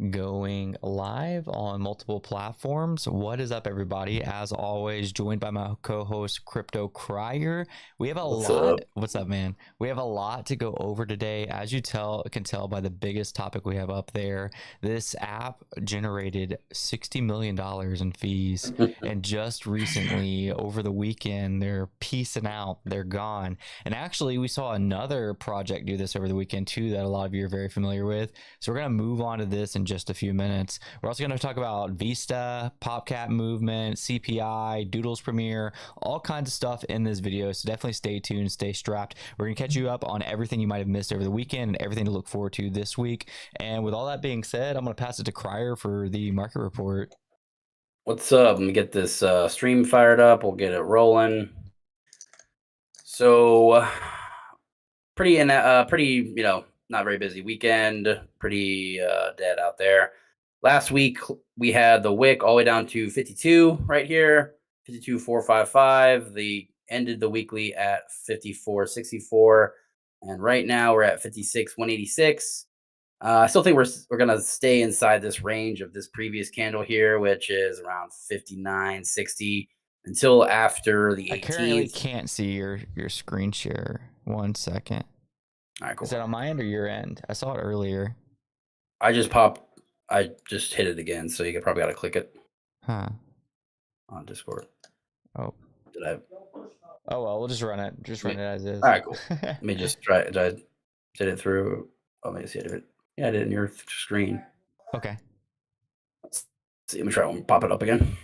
going live on multiple platforms. What is up, everybody? As always, joined by my co-host Crypto Crier. We have a What's lot. up? What's up, man? We have a lot to go over today. As you can tell by the biggest topic we have up there. This app generated $60 million in fees, and just recently, over the weekend, they're peacing out. They're gone. And actually, we saw another project do this over the weekend too that a lot of you are very familiar with. So we're going to move on to this in just a few minutes. We're also going to talk about Vista, PopCap movement, CPI, Doodles Premiere, all kinds of stuff in this video. So definitely stay tuned, stay strapped. We're going to catch you up on everything you might have missed over the weekend and everything to look forward to this week. And with all that being said, I'm going to pass it to Crier for the market report. What's up? Let me get this stream fired up. We'll get it rolling. So, pretty, not very busy weekend. Pretty dead out there. Last week we had the wick all the way down to 52 right here, 52,455. The ended the weekly at 54,64, and right now we're at 56,186. I still think we're gonna stay inside this range of this previous candle here, which is around 59.60 until after the I currently 18th. can't see your screen share. 1 second. All right, Is cool. that on my end or your end? I saw it earlier. I just hit it again, so you probably got to click it Huh. on Discord. Oh. Did I? Oh well, we'll just run it. Just run it as is. All right, cool. Let me just try. Did I did it through? Oh, let me see it. Yeah, I did it in your screen. Okay. Let's see. Let me try one. Pop it up again.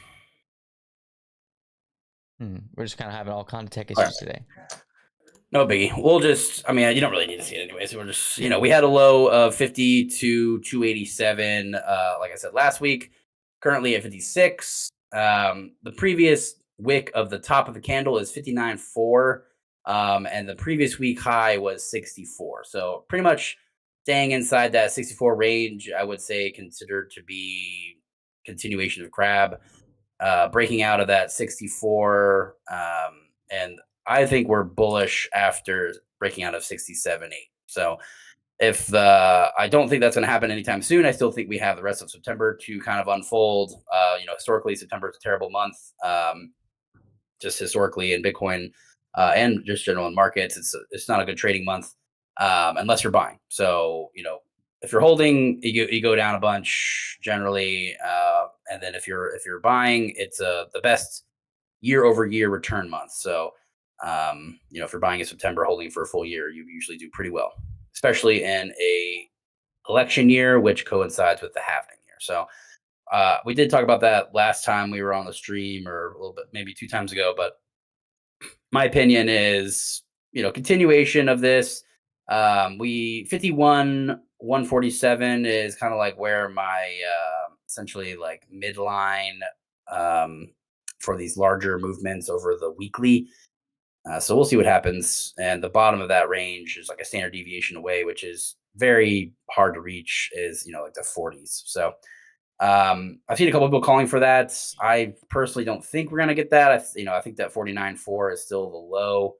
We're just kind of having all kinds of tech All right. issues today. No biggie. We'll just, I mean, you don't really need to see it anyway. So we're just, we had a low of 50 to 287, like I said last week, currently at 56. The previous wick of the top of the candle is 59.4. And the previous week high was 64. So pretty much staying inside that 64 range, I would say considered to be continuation of crab, breaking out of that 64. And I think we're bullish after breaking out of 67.8. So if I don't think that's going to happen anytime soon, I still think we have the rest of September to kind of unfold. Historically, September is a terrible month, just historically in Bitcoin and just general in markets. It's not a good trading month unless you're buying. So if you're holding, you go down a bunch generally, and then if you're buying, it's the best year over year return month. So if you're buying in September, holding for a full year, you usually do pretty well, especially in a election year, which coincides with the halving year. So we did talk about that last time we were on the stream, or a little bit, maybe 2 times ago. But my opinion is, continuation of this. We 51 147 is kind of like where my essentially like midline um, for these larger movements over the weekly. So we'll see what happens. And the bottom of that range is like a standard deviation away, which is very hard to reach, is, like the 40s. So I've seen a couple people calling for that. I personally don't think we're going to get that. I think that 49.4 is still the low.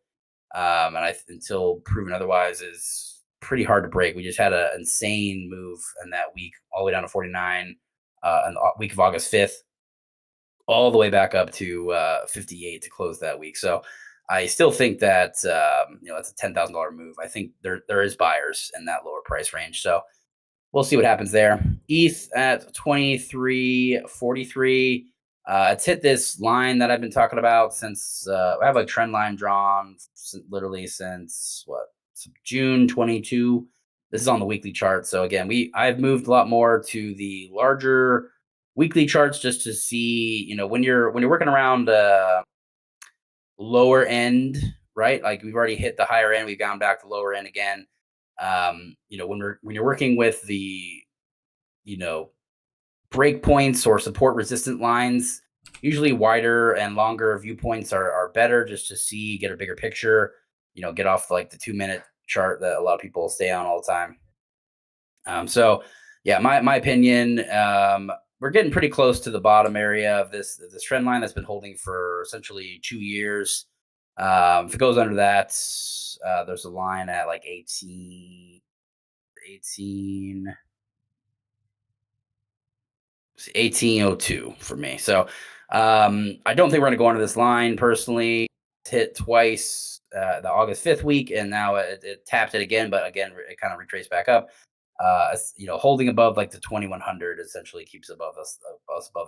And until proven otherwise is pretty hard to break. We just had an insane move in that week, all the way down to 49 in the week of August 5th, all the way back up to 58 to close that week. So I still think that it's a $10,000 move. I think there is buyers in that lower price range. So we'll see what happens there. ETH at 23.43. It's hit this line that I've been talking about since I have a trend line drawn literally since June 22. This is on the weekly chart. So again, I've moved a lot more to the larger weekly charts just to see, when you're working around lower end, right? Like we've already hit the higher end, we've gone back to lower end again. When you're working with the breakpoints or support resistant lines, usually wider and longer viewpoints are better, just to get a bigger picture, get off like the 2 minute chart that a lot of people stay on all the time. So yeah, my opinion, we're getting pretty close to the bottom area of this trend line that's been holding for essentially 2 years. If it goes under that, there's a line at like 18. 1802 for me. So I don't think we're going to go into this line personally. It's hit twice the August 5th week, and now it tapped it again, but again, it kind of retraced back up. Holding above like the 2100 essentially keeps us above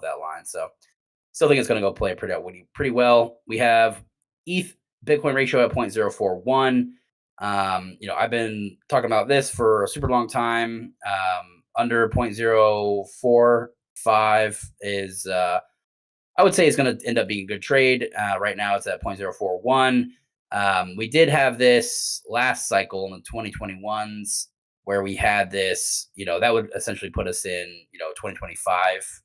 that line. So still think it's going to go play pretty well. We have ETH Bitcoin ratio at 0.041. I've been talking about this for a super long time. Under 0.045 is, I would say, is going to end up being a good trade. Right now, it's at 0.041. We did have this last cycle in the 2021s where we had this, that would essentially put us in, 2025,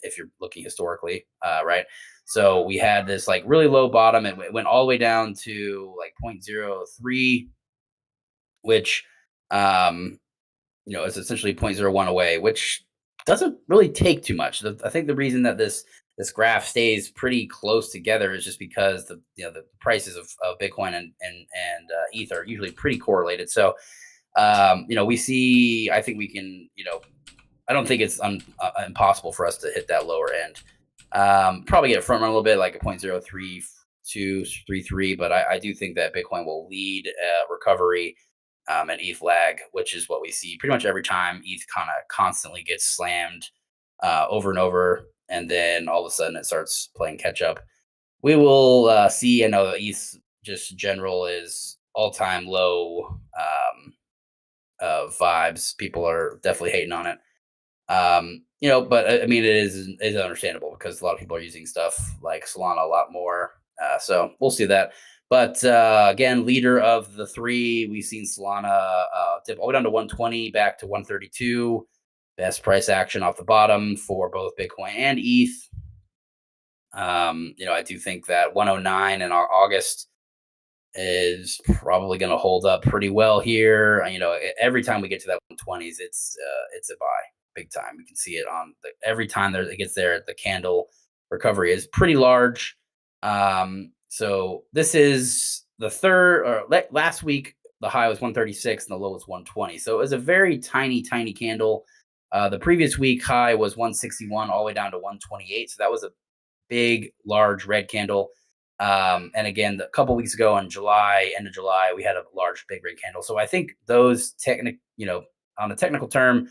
if you're looking historically, right? So we had this like really low bottom. It went all the way down to like 0.03, which, is essentially 0.01 away, which doesn't really take too much. I think the reason that this graph stays pretty close together is just because the prices of Bitcoin and ETH are usually pretty correlated. So we see. I think we can. I don't think it's impossible for us to hit that lower end. Probably get front run a little bit, like a 0.03233, but I do think that Bitcoin will lead recovery and ETH lag, which is what we see pretty much every time ETH kind of constantly gets slammed over and over, and then all of a sudden it starts playing catch up. We will see. I know that ETH just general is all-time low vibes. People are definitely hating on it. But I mean, it is understandable because a lot of people are using stuff like Solana a lot more. So we'll see that. But again, leader of the three, we've seen Solana dip all the way down to 120, back to 132. Best price action off the bottom for both Bitcoin and ETH. I do think that 109 in our August is probably going to hold up pretty well here. Every time we get to that 120s, it's a buy big time. We can see it on every time it gets there. The candle recovery is pretty large. So this is the third, or last week, the high was 136 and the low was 120. So it was a very tiny candle. The previous week high was 161 all the way down to 128. So that was a big, large red candle. And again, a couple weeks ago in end of July, we had a large, big red candle. So I think those on the technical term,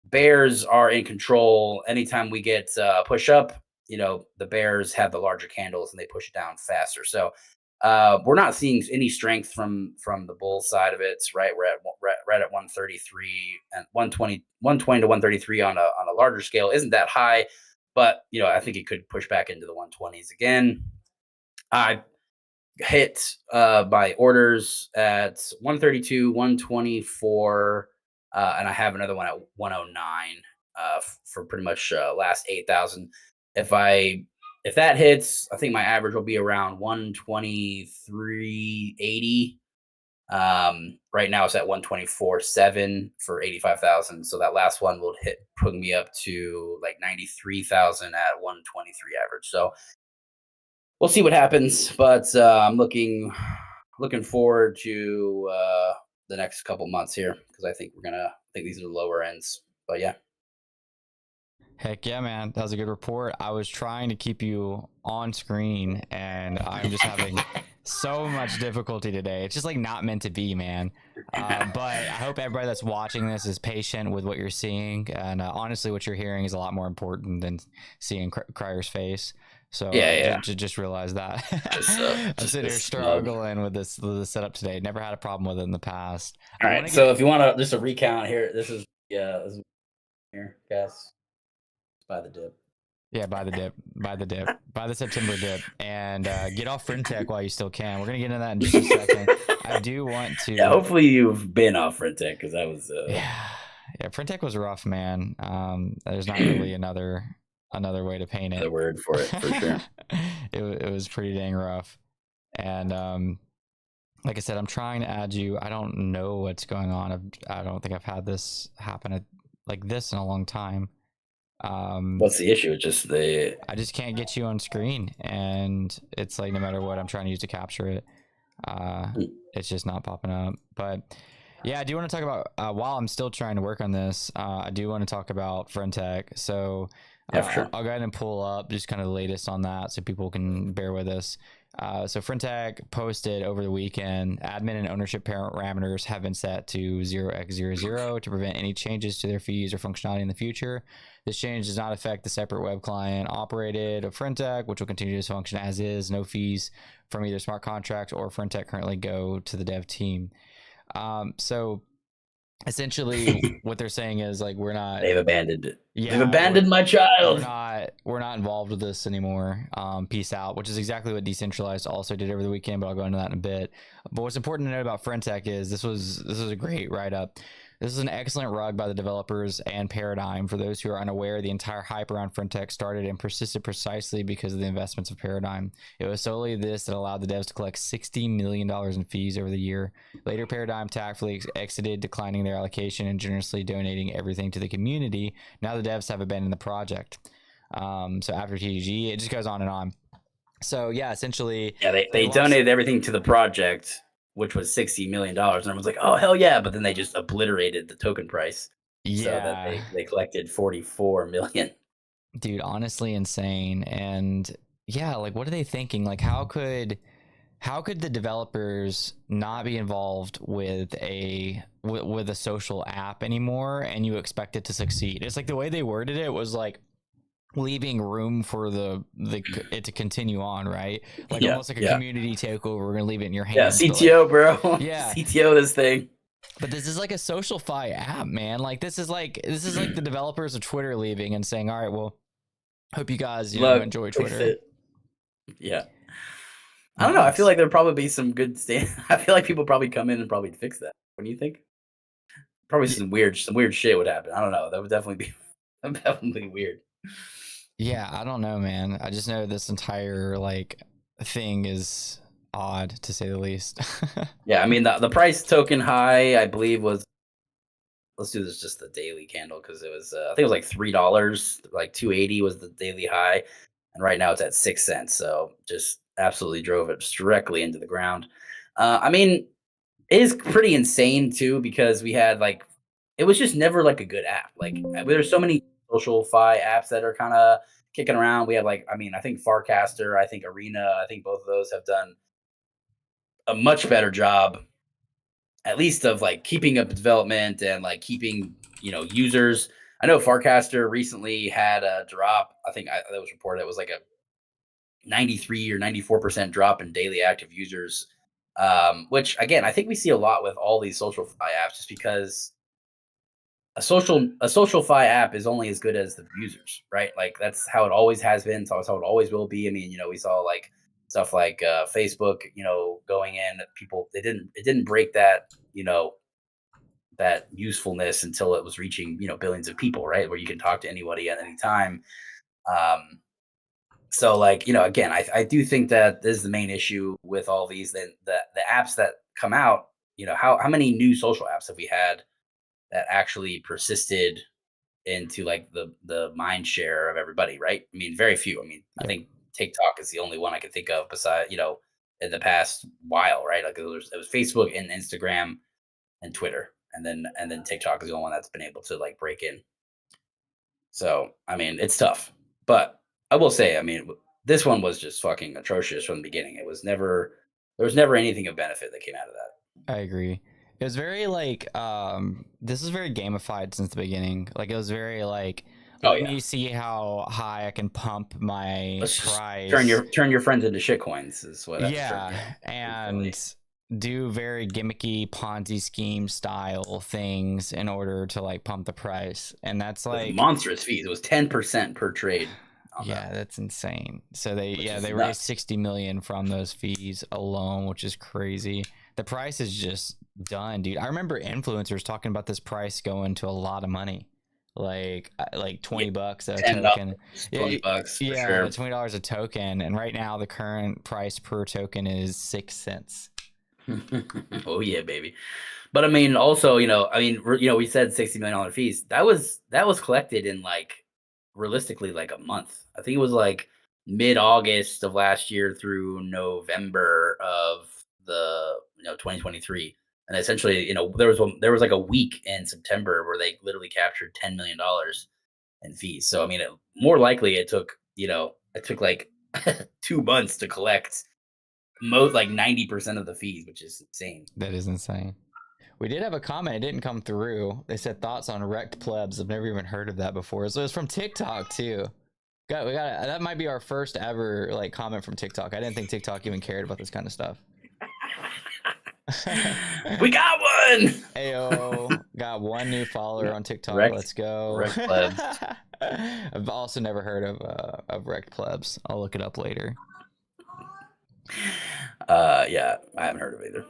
bears are in control. Anytime we get push up, the bears have the larger candles and they push it down faster. So we're not seeing any strength from the bull side of it, right? We're at 133 and 120 to 133 on a larger scale isn't that high, but I think it could push back into the 120s again. I hit by orders at 132, 124, and I have another one at 109 for pretty much last 8,000. If that hits, I think my average will be around 123.80. Right now it's at 124.7 for 85,000. So that last one will put me up to like 93,000 at 123 average. So we'll see what happens, but I'm looking forward to the next couple months here because I think these are the lower ends. But yeah. Heck yeah, man. That was a good report. I was trying to keep you on screen and I'm just having so much difficulty today. It's just like not meant to be, man. But I hope everybody that's watching this is patient with what you're seeing. And honestly, what you're hearing is a lot more important than seeing Cryer's face. So yeah. Just realize that. I'm sitting here struggling with this setup today. Never had a problem with it in the past. All right. So if you want to just a recount here, this is here, guys. Buy the dip. Yeah, buy the dip. Buy the September dip, and get off Frentech while you still can. We're gonna get into that in just a second. I do want to. Yeah, hopefully you've been off Frentech because that was. Yeah, Frentech was rough, man. There's not really another way to paint it. The word for it, for sure. It was pretty dang rough, and like I said, I'm trying to add you. I don't know what's going on. I don't think I've had this happen like this in a long time. What's the issue? It's just I just can't get you on screen, and it's like no matter what I'm trying to use to capture it, it's just not popping up. But Yeah, I do want to talk about while I'm still trying to work on this. I do want to talk about Frentech. So Yeah, for sure. I'll go ahead and pull up just kind of the latest on that, so people can bear with us. So Frentech posted over the weekend, admin and ownership parameters have been set to 0x00 to prevent any changes to their fees or functionality in the future. This change does not affect the separate web client operated of Frentech, which will continue to function as is. No fees from either smart contracts or Frentech currently go to the dev team. So essentially what they're saying is like we're not, They've abandoned it. They've yeah, abandoned my child. we're not involved with this anymore. Peace out, which is exactly what Decentralized also did over the weekend, but I'll go into that in a bit. But what's important to note about Frentech is this was a great write up. This is an excellent rug by the developers and Paradigm. For those who are unaware, the entire hype around Frentech started and persisted precisely because of the investments of Paradigm. It was solely this that allowed the devs to collect $60 million in fees over the year. Later, Paradigm tactfully exited, declining their allocation and generously donating everything to the community. Now the devs have abandoned the project. So after TGG, it just goes on and on. So yeah, essentially, Yeah, they donated everything to the project, which was $60 million. And everyone's like, oh, hell yeah. But then they just obliterated the token price so that yeah, they collected 44 million. dude, honestly insane. And yeah, like what are they thinking? Like how could the developers not be involved with with a social app anymore and you expect it to succeed? It's like the way they worded it was like leaving room for it to continue on, right? Like Yeah, almost like a yeah. community takeover. We're gonna leave it in your Yeah, hands. But like, CTO, bro. yeah, CTO this thing. but this is like a social fi app, man. Like this is like the developers of Twitter leaving and saying, all right, well, hope you guys, Look, enjoy fix Twitter. it. Yeah. I don't know. I feel Nuts. like there'll probably be some good I feel like people probably come in and probably fix that. What do you think? Probably Y- some weird shit would happen. I don't know. That would definitely be definitely weird. Yeah, I don't know, man. I just know this entire like thing is odd to say the least. Yeah, I mean the price token high, I believe was let's do this just the daily candle because it was I think it was like $3, like 280 was the daily high, and right now it's at 6 cents. So just absolutely drove it just directly into the ground. I mean, it is pretty insane too because we had like it was just never like a good app. Like there's so many social fi apps that are kind of kicking around. We have like I mean I think Farcaster, I think Arena, I think both of those have done a much better job at least of like keeping up development and like keeping users. I know Farcaster recently had a drop. I think that was reported. It was like a 93 or 94% drop in daily active users, which again I think we see a lot with all these social fi apps, just because a social fi app is only as good as the users, right? Like that's how it always has been. It's always how it always will be. I mean, we saw like stuff like Facebook, going in. People it didn't break that usefulness until it was reaching billions of people, right? Where you can talk to anybody at any time. Um, so like again, I do think that this is the main issue with all these. Then the apps that come out, how many new social apps have we had that actually persisted into like the mind share of everybody, right? I mean, very few. I mean, I Yep. think TikTok is the only one I can think of beside, in the past while, right? Like it was Facebook and Instagram and Twitter, and then TikTok is the only one that's been able to like break in. So I mean, it's tough, but I will say, I mean, this one was just fucking atrocious from the beginning. There was never anything of benefit that came out of that. I agree. It was very like this is very gamified since the beginning. Like it was very like Oh let yeah, me see how high I can pump my let's just price. turn your friends into shit coins is what that's Yeah, frequently. and do very gimmicky Ponzi scheme style things in order to like pump the price. And that's With like monstrous fees. It was 10% per trade on them, yeah, that's insane. So which is they raised nuts. 60 million from those fees alone, which is crazy. The price is just done, dude. I remember influencers talking about this price going to a lot of money. Like Yeah, $20 a 10 dollars, token. Yeah, $20 for yeah, sure. $20 a token. And right now the current price per token is 6 cents. Oh yeah, baby. But I mean, also, we said $60 million fees. That was collected in like realistically like a month. I think it was like mid August of last year through November of the 2023, And essentially, there was like a week in September where they literally captured $10 million in fees. So I mean, more likely it took like 2 months to collect most like 90% of the fees, which is insane. That is insane. We did have a comment. It didn't come through. They said thoughts on wrecked plebs. I've never even heard of that before. So it's from TikTok too. We got that might be our first ever like comment from TikTok. I didn't think TikTok even cared about this kind of stuff. We got one. Ayo, got one new follower on TikTok. Let's go. Wrecked plebs. I've also never heard of wrecked plebs. I'll look it up later. Yeah, I haven't heard of it either.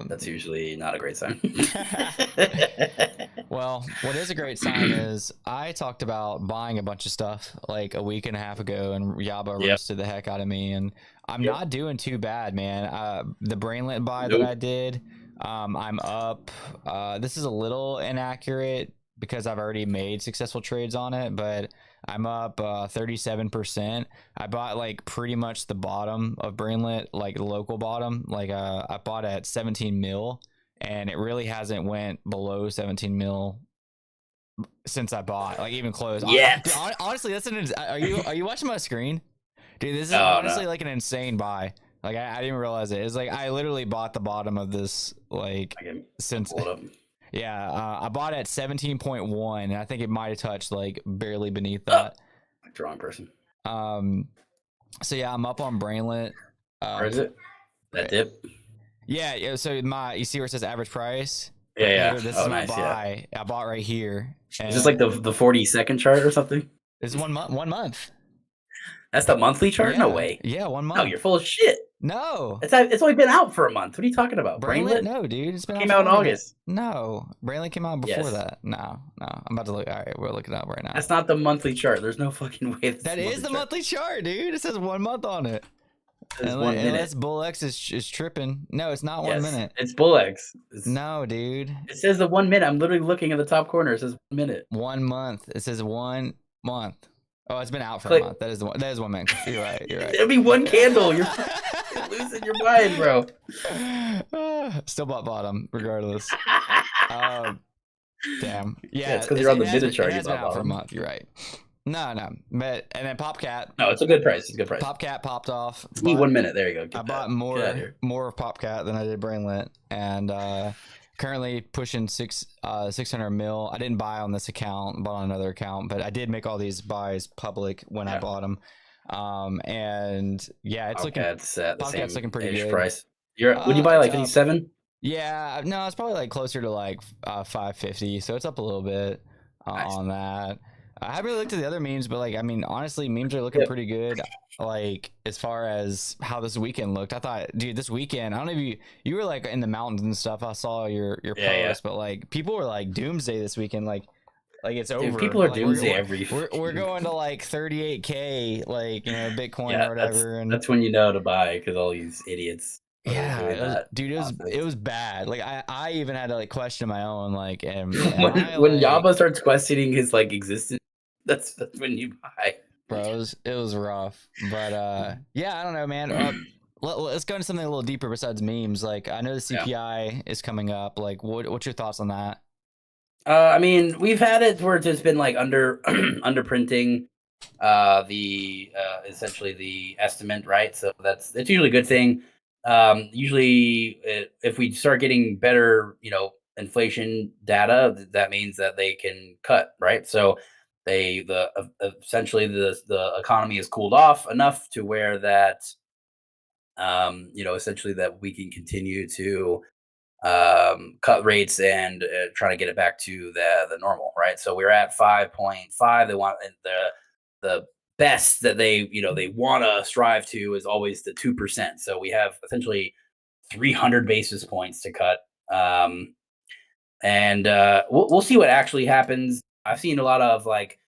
That's usually not a great sign. Well, what is a great sign is I talked about buying a bunch of stuff like a week and a half ago, and Yaba roasted the heck out of me, and I'm not doing too bad, man. The Brainlet buy that I did, I'm up. This is a little inaccurate because I've already made successful trades on it, but I'm up 37%. I bought like pretty much the bottom of Brainlet, like the local bottom. Like I bought at 17 mil, and it really hasn't went below 17 mil since I bought, like even close. Yeah. Honestly, are you watching my screen? Dude, this is honestly like an insane buy. Like I didn't realize it. It's like I literally bought the bottom of this like since. Yeah, I bought it at 17.1, and I think it might have touched like barely beneath that. Wrong person. So yeah, I'm up on Brainlet. Where is it? That dip? Yeah. So you see where it says average price? Yeah. This is my buy. Yeah. I bought right here. Is this like the 40-second chart or something? This is 1 month. 1 month. That's the monthly chart? Yeah. No way. Yeah, 1 month. No, you're full of shit. No, it's only been out for a month. What are you talking about? Brainlet? No, dude, it's been came out in August. No, Brainlet came out before that. No, I'm about to look. All right, we're looking up right now. That's not the monthly chart. There's no fucking way. That is the monthly chart, dude. It says 1 month on it. It's 1 minute. Unless BullX is tripping. No, it's not 1 minute. It's BullX. No, dude. It says the 1 minute. I'm literally looking at the top corner. It says 1 minute. 1 month. It says 1 month. Oh, it's been out for a month. That is 1 minute. You're right. It'll be one candle. You're losing your mind, bro. Still bought bottom, regardless. Damn. Yeah, it's because you're on the minute chart. It's been out for a month. You're right. No. But and then PopCat. No, it's a good price. It's a good price. PopCat popped off. 1 minute. There you go. I bought more of PopCat than I did Brainlet, and currently pushing 600 mil. I didn't buy on this account, bought on another account, but I did make all these buys public when I bought them. And yeah, it's PopCat's looking pretty good. Price. Would you buy like 57? Yeah, no, it's probably like closer to like 550, so it's up a little bit on that. I haven't really looked at the other memes, but like, I mean, honestly, memes are looking pretty good. Like as far as how this weekend looked, I thought, dude, this weekend, I don't know if you were like in the mountains and stuff. I saw your post, but like people were like doomsday this weekend, like it's over. People are doomsday every. We're going to like 38K, like Bitcoin or whatever, and that's when you know to buy because all these idiots. Yeah, dude, it was bad. Like I even had to like question my own like. And when Yaba starts questioning his like existence, that's when you buy. Bro, it was rough, but yeah, I don't know, man. Let's go into something a little deeper besides memes. Like I know the CPI is coming up. Like, what's your thoughts on that? I mean, we've had it where it's just been like under printing the essentially the estimate, right? So it's usually a good thing. Usually, if we start getting better, inflation data, that means that they can cut, right? So essentially the economy has cooled off enough to where that essentially that we can continue to cut rates and trying to get it back to the normal, right? So we're at 5.5. They want the best that they want to strive to is always the 2%. So we have essentially 300 basis points to cut, and we'll see what actually happens. I've seen a lot of like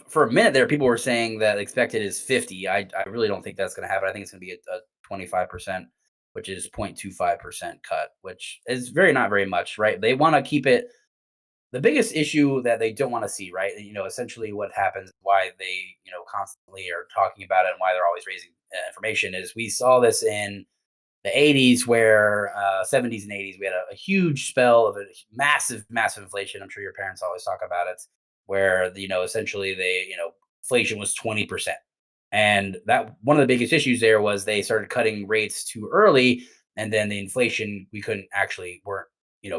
for a minute there, people were saying that expected is 50. I really don't think that's going to happen. I think it's going to be a 25%, which is 0.25% cut, which is not very much, right? They want to keep it. The biggest issue that they don't want to see, right? Essentially what happens, why they, constantly are talking about it and why they're always raising information is we saw this in the 80s, where 70s and 80s, we had a huge spell of a massive, massive inflation. I'm sure your parents always talk about it, where essentially inflation was 20%. And that one of the biggest issues there was they started cutting rates too early, and then the inflation we couldn't actually weren't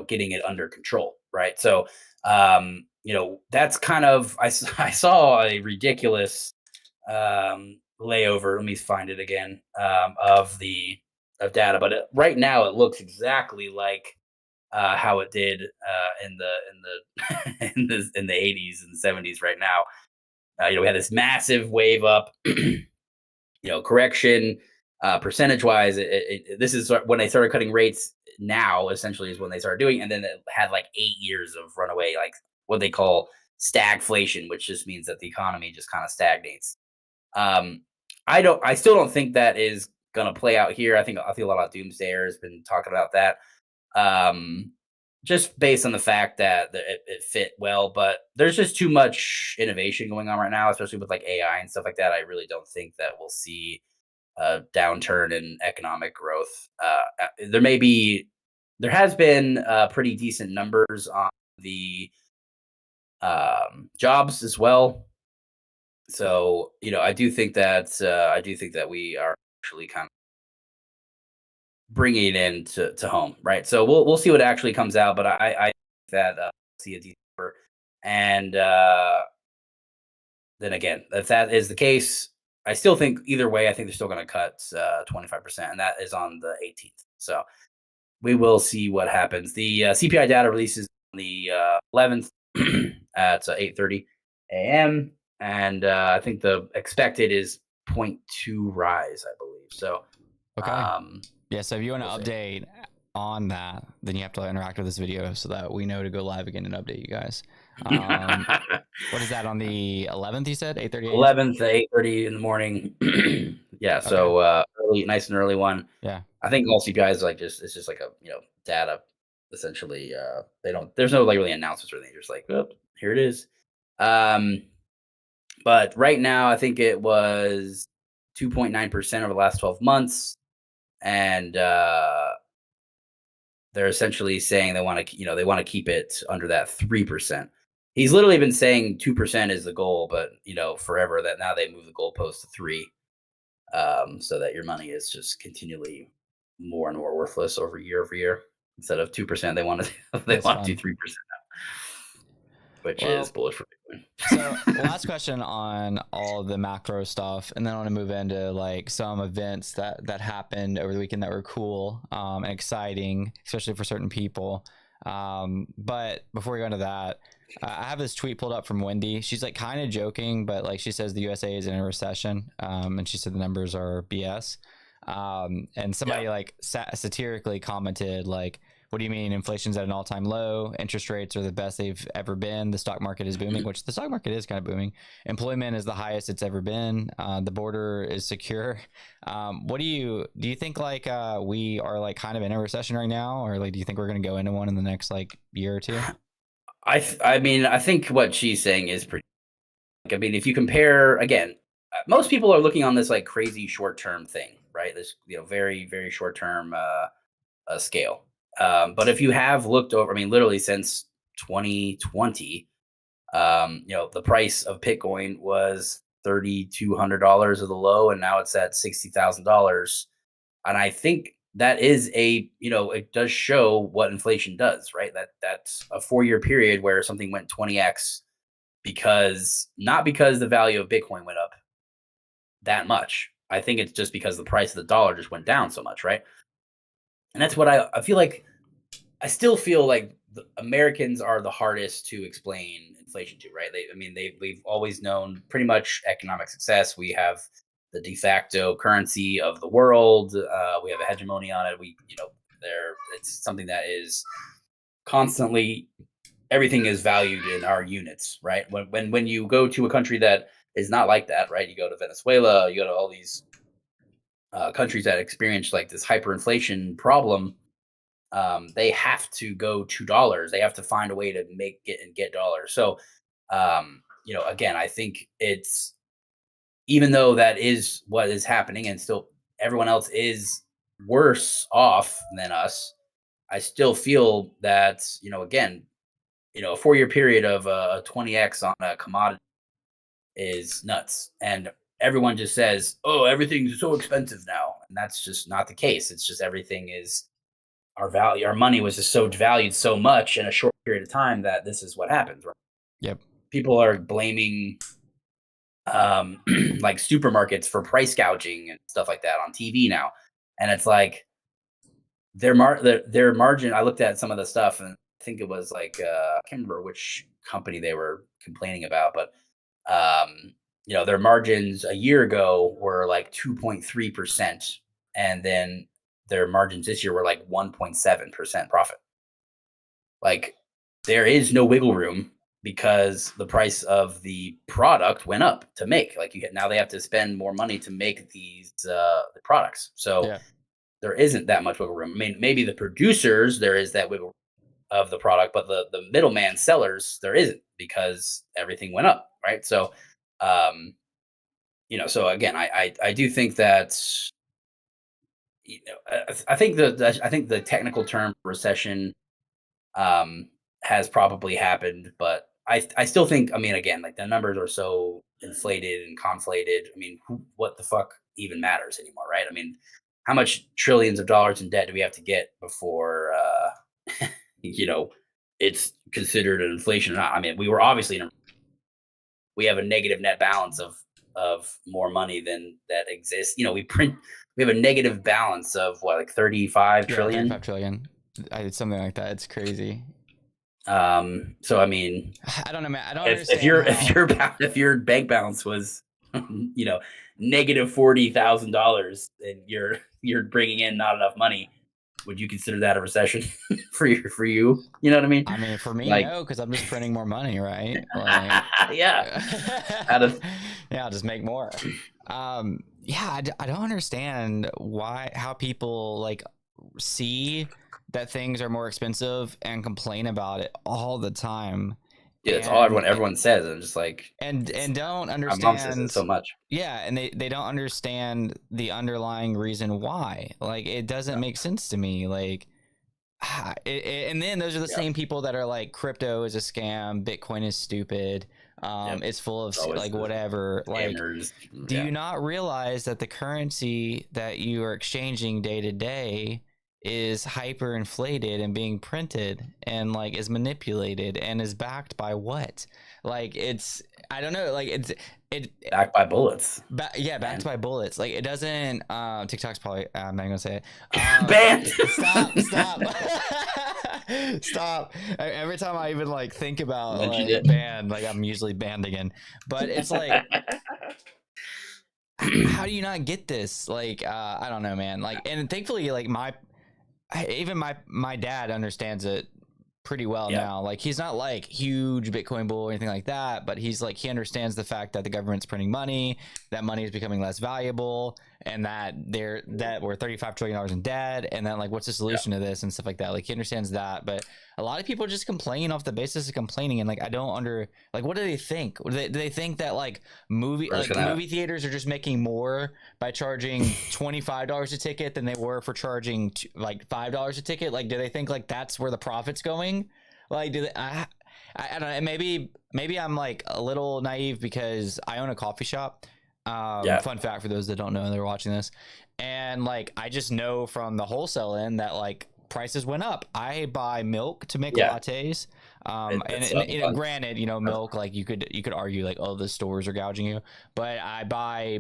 getting it under control, right? So that's kind of I saw a ridiculous layover. Let me find it again of data, but right now it looks exactly like how it did in the in the 80s and 70s. Right now, we had this massive wave up, correction. Percentage wise, this is when they started cutting rates. Now, essentially, is when they started doing, and then it had like 8 years of runaway, like what they call stagflation, which just means that the economy just kind of stagnates. Um, I still don't think that is gonna play out here. I feel a lot of doomsdayers has been talking about that. Um, just based on the fact that it fit well, but there's just too much innovation going on right now, especially with like AI and stuff like that. I really don't think that we'll see a downturn in economic growth. There has been pretty decent numbers on the jobs as well. So I do think that we are actually kind of bringing it in to home, right? So we'll see what actually comes out, but I think that see a decent number. And then again, if that is the case, I still think either way, I think they're still going to cut 25%, and that is on the 18th. So we will see what happens. The CPI data releases on the 11th at 8:30 a.m. And I think the expected is zero point 0.2 rise, I believe. So, Okay. Yeah. So if you want to we'll see. update on that, then you have to interact with this video so that we know to go live again and update you guys. What is that on the 11th? You said 8:30 a.m. 11th, 8:30 in the morning. Yeah. So early, nice and early one. Yeah. I think all CPI is it's just like a data essentially. They don't There's no like really announcements or anything. Just like, oh, here it is. Um, but right now I think it was 2.9% over the last 12 months, and they're essentially saying they want to keep it under that 3%. He's literally been saying 2% is the goal, but forever that now they move the goalpost to 3, so that your money is just continually more and more worthless over year. Instead of 2%, they want to That's do fun. 3%, which Well, is bullish for Bitcoin. So last question on all the macro stuff, and then I want to move into like some events that happened over the weekend that were cool and exciting, especially for certain people. But before we go into that, I have this tweet pulled up from Wendy. She's like kind of joking, but like she says the USA is in a recession, and she said the numbers are BS. And somebody like satirically commented like, what do you mean inflation's at an all-time low? Interest rates are the best they've ever been. The stock market is booming, which the stock market is kind of booming. Employment is the highest it's ever been. The border is secure. What do you think like we are like kind of in a recession right now, or like do you think we're going to go into one in the next like year or two? I mean, I think what she's saying is pretty. I mean, if you compare again, most people are looking on this like crazy short term thing, right? This very very short term scale. But if you have looked over, I mean, literally since 2020, the price of Bitcoin was $3,200 of the low, and now it's at $60,000. And I think that is it does show what inflation does, right? That's a 4-year period where something went 20x, because not because the value of Bitcoin went up that much. I think it's just because the price of the dollar just went down so much, right? And that's what I feel like. I still feel like the Americans are the hardest to explain inflation to, right? We've always known pretty much economic success. We have the de facto currency of the world. We have a hegemony on it. It's something that is constantly, everything is valued in our units, right? When you go to a country that is not like that, right? You go to Venezuela, you go to all these countries that experience like this hyperinflation problem. They have to go to dollars. They have to find a way to make it and get dollars. So, again, I think it's, even though that is what is happening, and still everyone else is worse off than us, I still feel that, again, a 4-year period of 20x on a commodity is nuts. And everyone just says, "Oh, everything's so expensive now," and that's just not the case. It's just everything is our money was just so valued so much in a short period of time that this is what happens. Right? Yep. People are blaming like supermarkets for price gouging and stuff like that on TV now, and it's like their margin. I looked at some of the stuff, and I think it was like I can't remember which company they were complaining about, but their margins a year ago were like 2.3%, and then their margins this year were like 1.7% profit. Like there is no wiggle room because the price of the product went up to make. Like now they have to spend more money to make these the products. So Yeah. there isn't that much wiggle room. I mean, maybe the producers there is that wiggle room of the product, but the middleman sellers there isn't because everything went up, right? So so again, I do think that I think the technical term recession has probably happened, but I still think, I mean, again, like the numbers are so inflated and conflated. I mean, what the fuck even matters anymore, right? I mean, how much trillions of dollars in debt do we have to get before you know it's considered an inflation or not? I mean, we have a negative net balance of more money than that exists. We have a negative balance of what, like 35 Yeah, trillion. 35 trillion. Something like that. It's crazy. So I mean, I don't know, man. I don't if understand if your bank balance was negative $40,000 and you're bringing in not enough money, would you consider that a recession for you? You know what I mean? I mean, for me, Like, no, because I'm just printing more money, right? Like, yeah, out of yeah, I'll just make more. Yeah, I don't understand how people like see that things are more expensive and complain about it all the time. yeah, that's all everyone says. I'm just like, and don't my mom says it so understand. much. Yeah, and they don't understand the underlying reason why. Like, it doesn't make sense to me. Like, and then those are the same people that are like, crypto is a scam, Bitcoin is stupid, it's full of like whatever. Like, do you not realize that the currency that you are exchanging day to day is hyperinflated and being printed and like is manipulated and is backed by what? Like, I don't know, like it backed by bullets. Backed by bullets. Like, it doesn't. TikTok's probably. I'm not gonna say it. Banned. Stop! Stop! Every time I even like think about like banned, like I'm usually banned again. But it's like, how do you not get this? Like, I don't know, man. Like, and thankfully, like even my dad understands it pretty well now. Like, he's not like huge Bitcoin bull or anything like that, but he's like, he understands the fact that the government's printing money, that money is becoming less valuable, and that we're $35 trillion in debt, and then like, what's the solution to this and stuff like that. Like, he understands that. But a lot of people just complain off the basis of complaining, and like, I don't like, what do they think? Do they think that like movie theaters are just making more by charging $25 a ticket than they were for charging like $5 a ticket? Like, do they think like that's where the profit's going? Like, do they, I don't know. Maybe I'm like a little naive because I own a coffee shop. Fun fact for those that don't know, they're watching this, and like, I just know from the wholesale end that like prices went up. I buy milk to make lattes. And granted, milk, like you could argue like, oh, the stores are gouging you, but I buy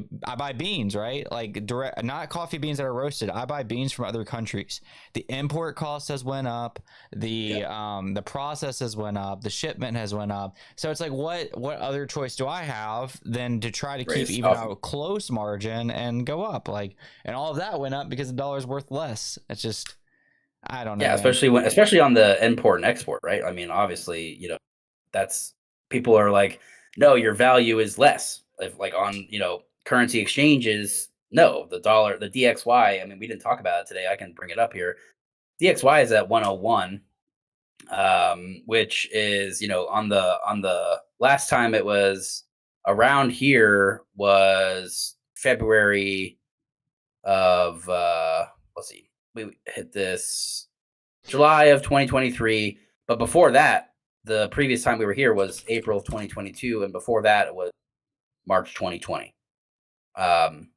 beans, right? Like, direct, not coffee beans that are roasted. I buy beans from other countries. The import cost has went up. The process has went up. The shipment has went up. So it's like, what other choice do I have than to try to keep even a close margin and go up? Like, and all of that went up because the dollar's worth less. It's just, I don't know. Yeah, especially on the import and export, right? I mean, obviously, that's, people are like, no, your value is less. If like on, currency exchanges, no, the dollar, the DXY, I mean, we didn't talk about it today. I can bring it up here. DXY is at 101, which is, on the last time it was around here was February of let's see, we hit this July of 2023, but before that, the previous time we were here was April of 2022, and before that it was March 2020. Um,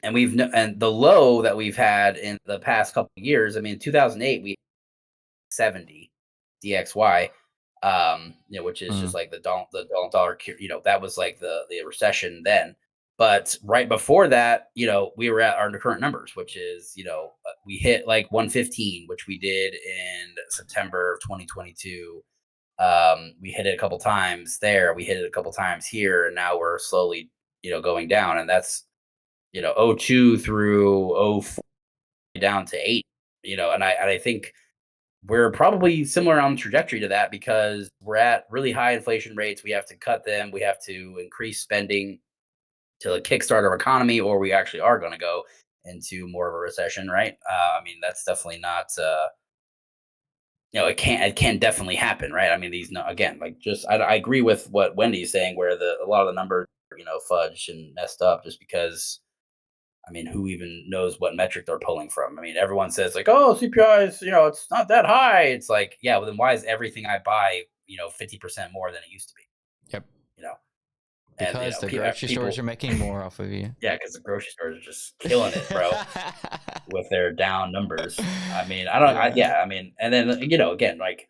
and the low that we've had in the past couple of years. I mean, 2008 we 70 DXY, which is just like the dollar, that was like the recession then. But right before that, we were at our current numbers, which is, we hit like 115, which we did in September of 2022. We hit it a couple times there. We hit it a couple times here, and now we're slowly, going down. And that's, 02 through 04 down to 8, and I think we're probably similar on the trajectory to that because we're at really high inflation rates. We have to cut them. We have to increase spending to kickstart our economy, or we actually are going to go into more of a recession, right? I mean, that's definitely not, it can definitely happen, right? I mean, these, no, again, like I agree with what Wendy's saying, where a lot of the numbers, fudged and messed up just because, I mean, who even knows what metric they're pulling from? I mean, everyone says like, "Oh, CPI is, it's not that high." It's like, yeah, well, then why is everything I buy, 50% more than it used to be? Yep. You know, because the grocery stores are making more off of you. Yeah, because the grocery stores are just killing it, bro, with their down numbers. I mean, I mean, and then again, like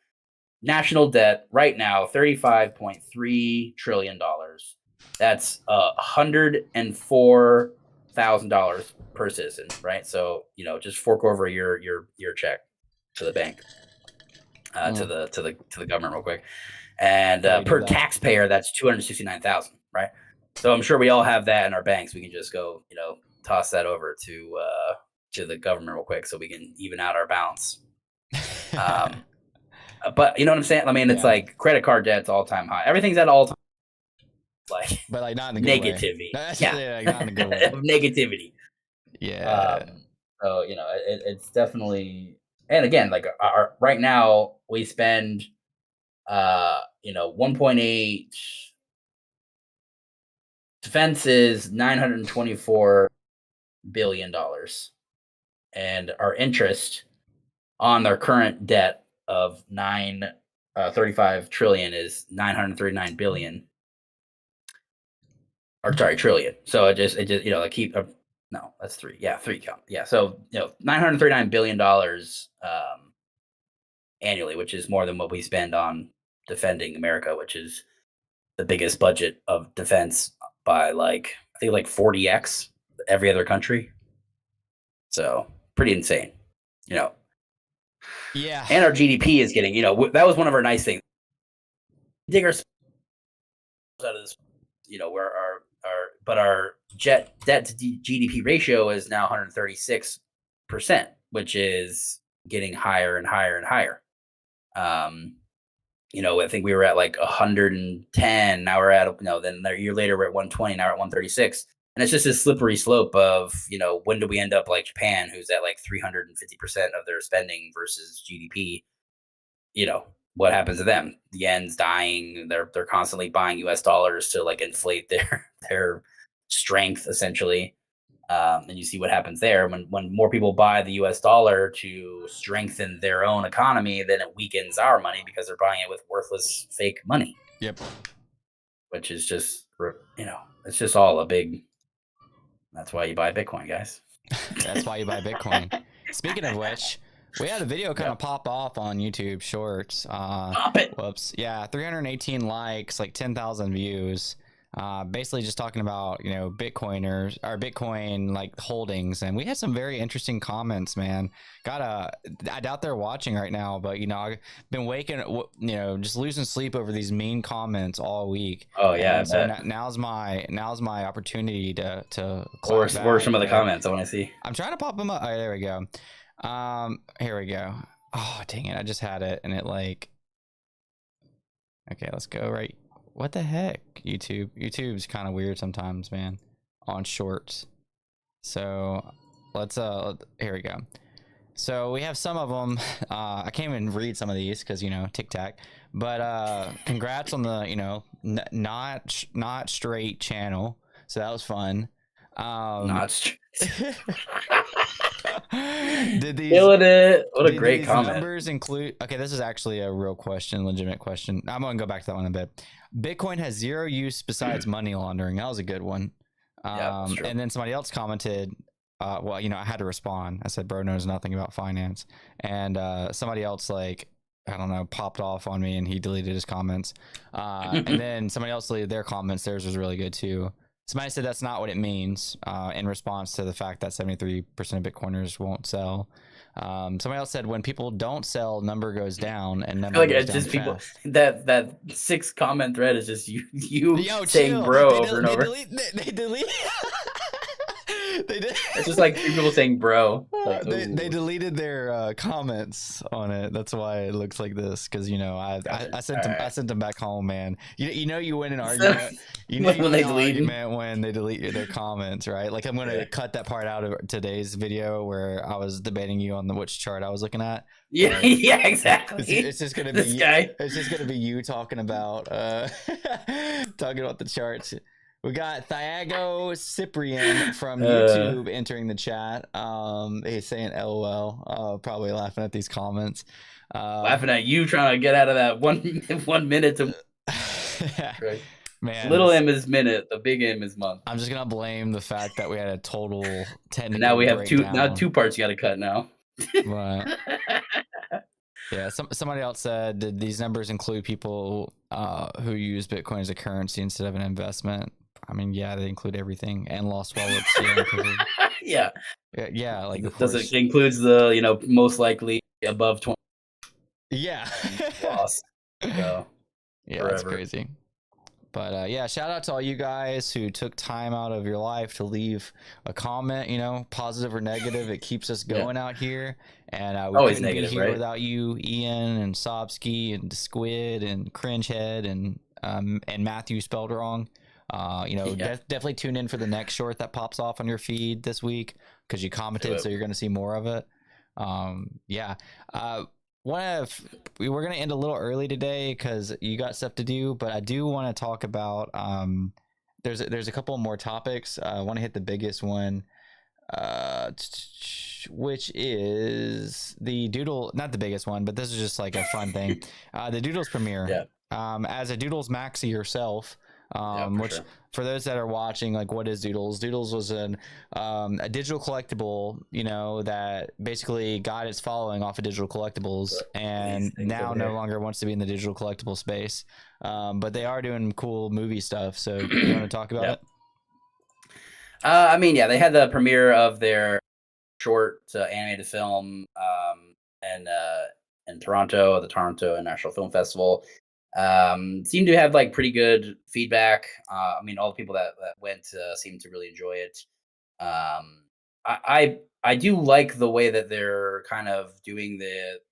national debt right now, $35.3 trillion. That's $104,000 per citizen, right? So just fork over your check to the bank, to the government real quick, and per taxpayer, that's 269,000, right? So I'm sure we all have that in our banks. We can just go, toss that over to the government real quick, so we can even out our balance. But you know what I'm saying? I mean, it's like credit card debt's all time high. Everything's at all time. Like, but like not in the negativity. Like, not in the good way. Negativity. Yeah. So it's definitely, and again, like our right now we spend 1.8, defense is $924 billion, and our interest on their current debt of 35 trillion is 939 billion. Or sorry, trillion. So it just like keep no, that's three. Yeah, three count. Yeah, so $939 billion annually, which is more than what we spend on defending America, which is the biggest budget of defense by I think 40x every other country. So pretty insane, Yeah. And our GDP is getting, that was one of our nice things. Dig our out of this, where our debt to GDP ratio is now 136%, which is getting higher and higher and higher. I think we were at like 110. Now we're at, then a year later we're at 120. Now we're at 136. And it's just a slippery slope of, when do we end up like Japan, who's at like 350% of their spending versus GDP? What happens to them? The yen's dying. They're constantly buying US dollars to like inflate their strength, essentially. And you see what happens there when more people buy the US dollar to strengthen their own economy, then it weakens our money because they're buying it with worthless fake money. Yep. Which is just, it's just all a big, that's why you buy Bitcoin, guys. That's why you buy Bitcoin. Speaking of which, we had a video kind of pop off on YouTube Shorts. Pop it. Whoops. Yeah, 318 likes, like 10,000 views. Basically just talking about, Bitcoiners or Bitcoin like holdings. And we had some very interesting comments, man. I doubt they're watching right now, but I've been just losing sleep over these mean comments all week. Oh yeah. So now's my opportunity to or some of the comments I want to see. I'm trying to pop them up. All right, there we go. Here we go. Oh, dang it. I just had it and it okay, let's go right. What the heck? YouTube's kind of weird sometimes, man, on shorts. So let's, here we go. So we have some of them. I can't even read some of these because, TikTok, but, congrats on the, not straight channel. So that was fun. Not straight. Did these Killing it. What a did great these comment. numbers include? Okay, this is actually a real question, legitimate question. I'm gonna go back to that one in a bit. Bitcoin has zero use besides money laundering. That was a good one. Yeah, that's true. And then somebody else commented. Well, I had to respond. I said, "Bro knows nothing about finance," and somebody else like I don't know popped off on me, and he deleted his comments. And then somebody else deleted their comments. Theirs was really good too. Somebody said that's not what it means in response to the fact that 73% of Bitcoiners won't sell. Somebody else said when people don't sell, number goes down, and I feel number like goes it's down just people fast. that 6 comment thread is just you Yo, saying chill. bro over and over. They delete. They did. It's just like 3 people saying bro. Like, They ooh, deleted their comments on it. That's why it looks like this. Because gotcha. I sent All them right. back home, man. You win an So, argument. You when win they an deleting. argument when they delete their comments, right? Like I'm gonna Yeah. cut that part out of today's video where I was debating you on which chart I was looking at. Yeah, But yeah, it's exactly. just gonna This be guy. it's just gonna be you talking about talking about the charts. We got Thiago Cyprian from Uh, YouTube entering the chat. He's saying LOL, probably laughing at these comments. Laughing at you trying to get out of that 1 minute to right. Man, Little M is minute, the big M is month. I'm just gonna blame the fact that we had a total And now technical we have breakdown. 2 parts you got to cut now. But yeah, somebody else said, did these numbers include people who use Bitcoin as a currency instead of an investment? I mean, yeah, they include everything and lost wallets. Yeah. Yeah, like of Does course. it includes the most likely above 20 Yeah. loss. So Yeah, it's forever. crazy. But yeah, shout out to all you guys who took time out of your life to leave a comment, positive or negative. It keeps us Yeah. going out here. And we Always couldn't be negative, here right? without you, Ian and Sobsky and Squid and Cringehead and Matthew spelled wrong. Yeah. Definitely tune in for the next short that pops off on your feed this week because you Do commented, it. so you're going to see more of it. Yeah. We're going to end a little early today because you got stuff to do, but I do want to talk about there's a couple more topics. I want to hit the biggest one, which is the Doodle, not the biggest one, but this is just like a fun thing. The Doodles premiere. Yeah. As a Doodles maxi yourself, Yeah, for which sure. for those that are watching, like what is Doodles? Doodles was a digital collectible, that basically got its following off of digital collectibles, These and things now over no here. longer wants to be in the digital collectible space. But they are doing cool movie stuff. So you want to talk about Yeah. it? I mean, yeah, they had the premiere of their short animated film in Toronto, the Toronto International Film Festival. Seemed to have like pretty good feedback. I mean, all the people that went seemed to really enjoy it. Um, I do like the way that they're kind of doing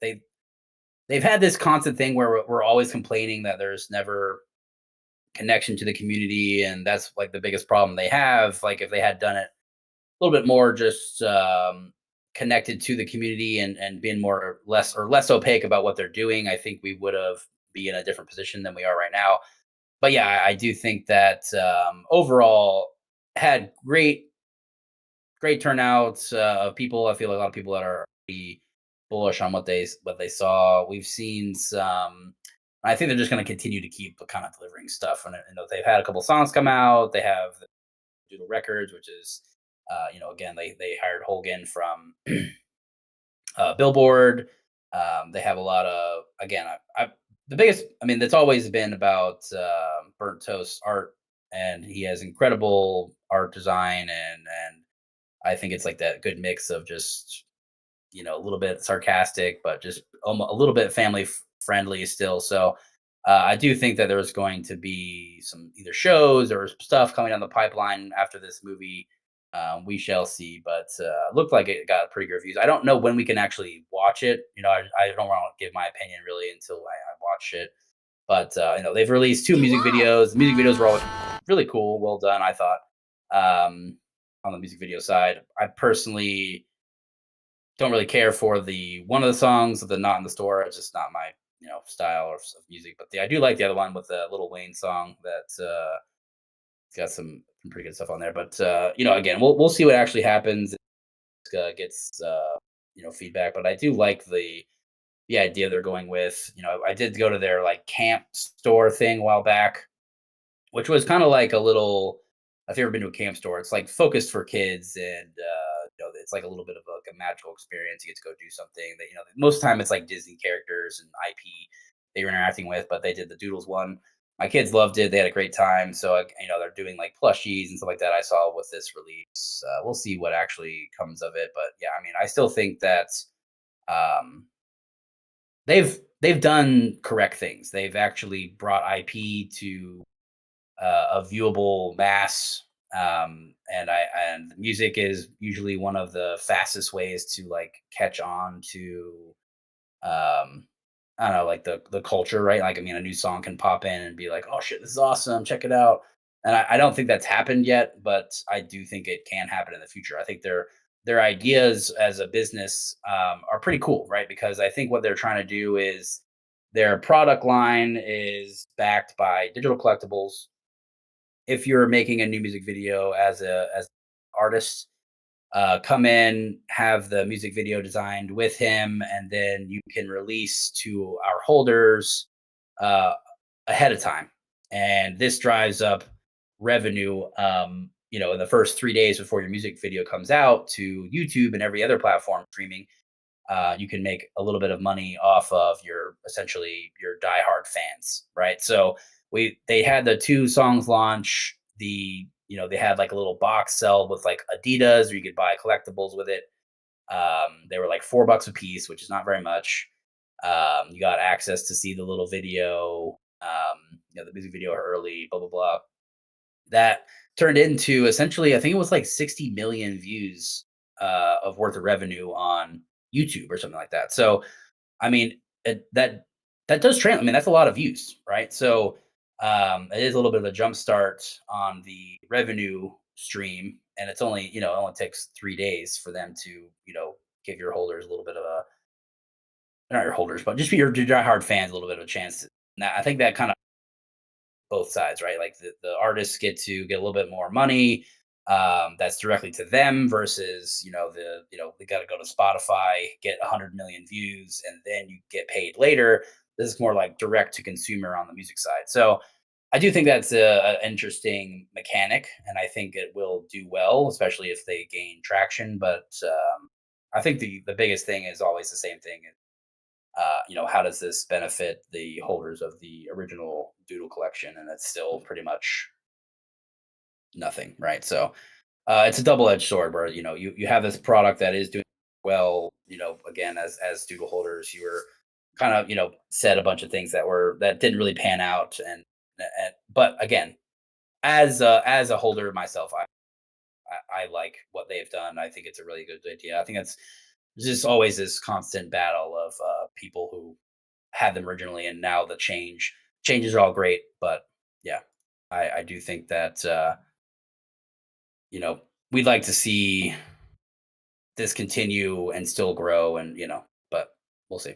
they've had this constant thing where we're always complaining that there's never connection to the community, and that's like the biggest problem they have. Like if they had done it a little bit more just connected to the community and been more less opaque about what they're doing, I think we would have be in a different position than we are right now. But yeah, I do think that overall had great turnouts of people. I feel like a lot of people that are pretty bullish on what they saw. We've seen some. I think they're just going to continue to keep kind of delivering stuff. And they've had a couple songs come out. They have Doodle Records, which is again they hired Hogan from Billboard. They have a lot of again. The biggest. I mean, that's always been about Burnt Toast art, and he has incredible art design, and I think it's like that good mix of just a little bit sarcastic, but just a little bit family friendly still. So I do think that there was going to be some either shows or stuff coming down the pipeline after this movie. We shall see, but looked like it got pretty good reviews. I don't know when we can actually watch it. I don't want to give my opinion really until I watch it. But they've released 2 music videos. The music videos were always really cool, well done. I thought on the music video side. I personally don't really care for the one of the songs of the Not in the Store. It's just not my style of music. But I do like the other one with the Little Wayne song that it's got some pretty good stuff on there. But again, we'll see what actually happens. gets feedback. But I do like the idea they're going with. I did go to their like camp store thing a while back, which was kind of like a little. If you've ever been to a camp store, it's like focused for kids, and it's like a little bit of like a magical experience. You get to go do something that most of the time it's like Disney characters and IP that you're interacting with. But they did the Doodles one. My kids loved it; they had a great time. So they're doing like plushies and stuff like that. I saw with this release. We'll see what actually comes of it. But yeah, I mean, I still think that um, they've done correct things. They've actually brought IP to a viewable mass. And music is usually one of the fastest ways to like catch on to I don't know, like the culture, right? Like, I mean, a new song can pop in and be like, "Oh shit, this is awesome! Check it out." And I don't think that's happened yet, but I do think it can happen in the future. I think their ideas as a business are pretty cool, right? Because I think what they're trying to do is their product line is backed by digital collectibles. If you're making a new music video as artist, come in, have the music video designed with him, and then you can release to our holders uh, ahead of time. And this drives up revenue, in the first 3 days before your music video comes out to YouTube and every other platform streaming. You can make a little bit of money off of your essentially your diehard fans, right? So they had the two songs launch. They had like a little box sell with like Adidas, or you could buy collectibles with it. They were like $4 a piece, which is not very much. You got access to see the little video, the music video early, blah blah blah. That turned into essentially, I think it was like 60 million views of worth of revenue on YouTube or something like that. So I mean, that does translate. I mean, that's a lot of views, right? So it is a little bit of a jump start on the revenue stream, and it's only it only takes 3 days for them to give your holders a little bit of a not your holders, but just your diehard fans a little bit of a chance. Now, I think that kind of both sides, right? Like the artists get to get a little bit more money. That's directly to them versus they got to go to Spotify, get 100 million views, and then you get paid later. This is more like direct to consumer on the music side. So I do think that's a interesting mechanic, and I think it will do well, especially if they gain traction. But I think the biggest thing is always the same thing. How does this benefit the holders of the original Doodle collection? And it's still pretty much nothing, right? So it's a double-edged sword where you have this product that is doing well. Again, as Doodle holders, you were kind of said a bunch of things that didn't really pan out, and but again, as a holder myself, I like what they've done. I think it's a really good idea. I think it's just always this constant battle of people who had them originally and now the changes are all great, but yeah, I do think that you know we'd like to see this continue and still grow, and but we'll see.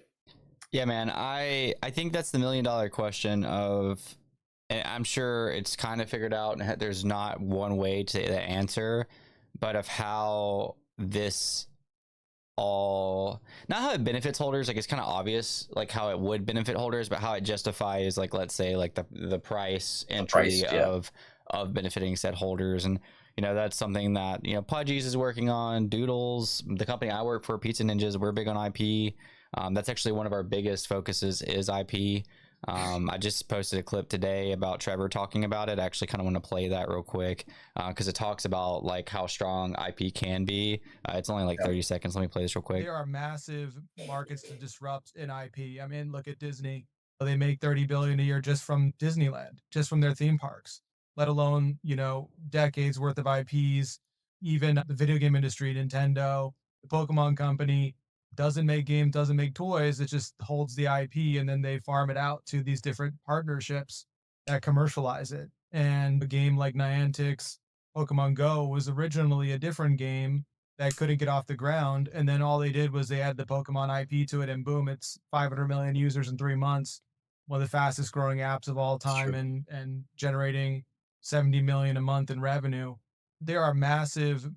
Yeah, man. I think that's the $1 million question of, and I'm sure it's kind of figured out, and there's not one way to the answer, but of how this all, not how it benefits holders, like it's kind of obvious like how it would benefit holders, but how it justifies, like, let's say, like the price The price, entry yeah, of benefiting said holders. And that's something that Pudgies is working on. Doodles, the company I work for, Pizza Ninjas, we're big on IP. That's actually one of our biggest focuses is IP. I just posted a clip today about Trevor talking about it. I actually kind of want to play that real quick because it talks about like how strong IP can be. It's only like yeah, 30 seconds. Let me play this real quick. There are massive markets to disrupt in IP. I mean, look at Disney. They make 30 billion a year just from Disneyland, just from their theme parks, let alone, decades worth of IPs. Even the video game industry, Nintendo, the Pokemon company doesn't make games, doesn't make toys. It just holds the IP and then they farm it out to these different partnerships that commercialize it. And a game like Niantic's Pokemon Go was originally a different game that couldn't get off the ground. And then all they did was they add the Pokemon IP to it, and boom, it's 500 million users in 3 months. One of the fastest growing apps of all it's time, true. and generating 70 million a month in revenue. there are massive.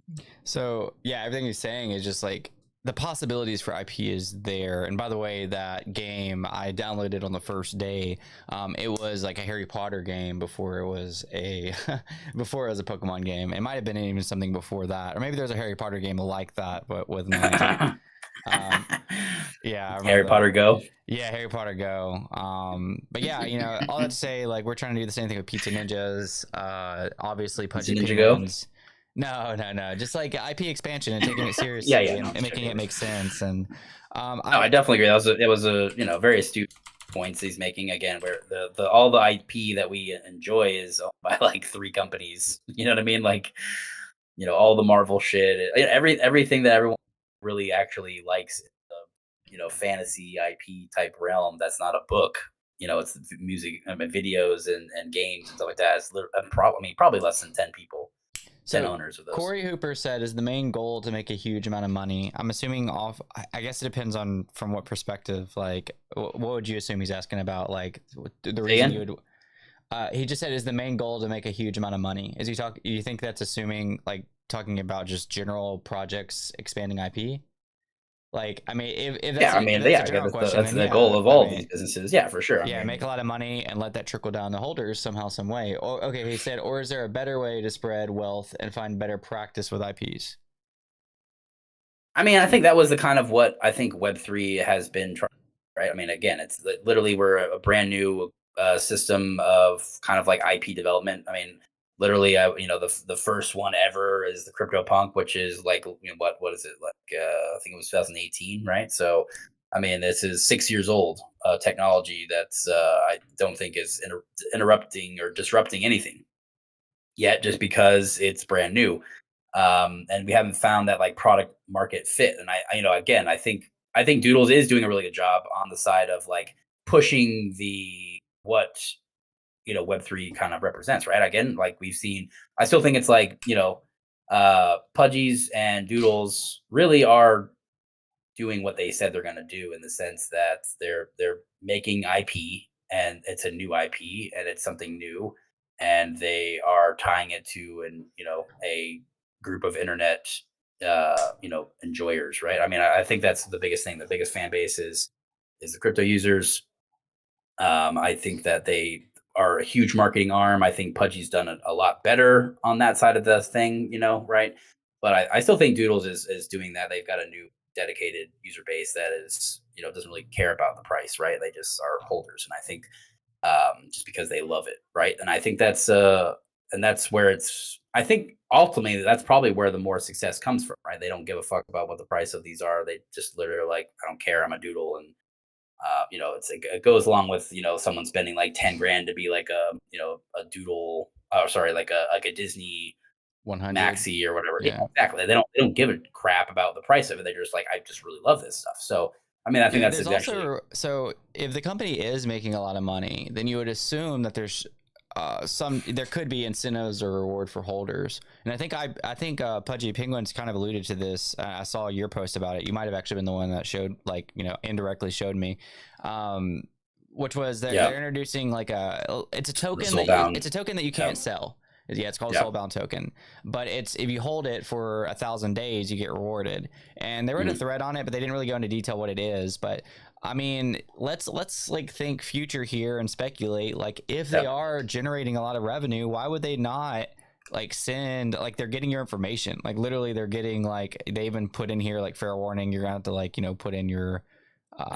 So yeah, everything he's saying is just like the possibilities for IP is there. And by the way, that game I downloaded on the first day, it was like a Harry Potter game before it was a before it was a Pokemon game. It might have been even something before that, or maybe there's a Harry Potter game like that, but with Niantic. Yeah, I remember Harry that. Potter Go. Yeah, Harry Potter Go. But yeah, all that to say, like we're trying to do the same thing with Pizza Ninjas. Obviously, Pudgy Ninja Go? Penguins. No, just like IP expansion and taking it seriously Yeah, and making it make sense. And I definitely agree. It was a very astute points he's making again, where the all the IP that we enjoy is owned by like 3 companies. You know what I mean? Like, all the Marvel shit, everything that everyone really actually likes, fantasy IP type realm. That's not a book. It's music, videos and games and stuff like that. It's probably less than 10 people. 10 owners of those. Corey Hooper said, is the main goal to make a huge amount of money? I'm assuming I guess it depends on from what perspective. Like, what would you assume he's asking about? Like, the reason you would. He just said, is the main goal to make a huge amount of money? Is he you think that's assuming like talking about just general projects expanding IP? Like, I mean, if that's that's the goal of all these businesses. Yeah, for sure. Make a lot of money and let that trickle down the holders somehow, some way. Or okay, he said, or is there a better way to spread wealth and find better practice with IPs? I mean, I think that was the kind of what I think Web3 has been trying, right? I mean, again, it's literally we're a brand new system of kind of like IP development. I mean, literally, the first one ever is the CryptoPunk, which is like, what is it like? I think it was 2018, right? So, I mean, this is 6 years old technology that's I don't think is interrupting or disrupting anything yet, just because it's brand new, and we haven't found that like product market fit. And again, I think Doodles is doing a really good job on the side of like pushing what Web3 kind of represents, right? Again, like we've seen, I still think it's like, Pudgies and Doodles really are doing what they said they're going to do, in the sense that they're making IP, and it's a new IP and it's something new, and they are tying it to a group of internet enjoyers, right? I mean, I think that's the biggest thing. The biggest fan base is the crypto users. I think that they are a huge marketing arm. I think Pudgy's done a lot better on that side of the thing, right? But I still think Doodles is doing that. They've got a new dedicated user base that is, doesn't really care about the price, right? They just are holders. And I think just because they love it, right? And I think that's where I think ultimately that's probably where the more success comes from, right? They don't give a fuck about what the price of these are. They just literally like, I don't care, I'm a doodle. And it goes along with someone spending like 10 grand to be like a doodle, like a Disney 100 maxi or whatever. Yeah, exactly. They don't give a crap about the price of it. They're just like, I just really love this stuff. So I mean, I think that's actually. So if the company is making a lot of money, then you would assume that there's there could be incentives or reward for holders. And I think Pudgy Penguins kind of alluded to this. I saw your post about it. You might have actually been the one that showed, like, indirectly showed me, which was that they're introducing like it's a token that you can't sell. Yeah, it's called a Soulbound token, but it's if you hold it for 1,000 days, you get rewarded. And they wrote a thread on it, but they didn't really go into detail what it is. But I mean, let's like think future here and speculate. Like, if they are generating a lot of revenue, why would they not like send, like, they're getting your information? Like, literally, they're getting, like, they even put in here like fair warning. You're gonna have to, like, put in your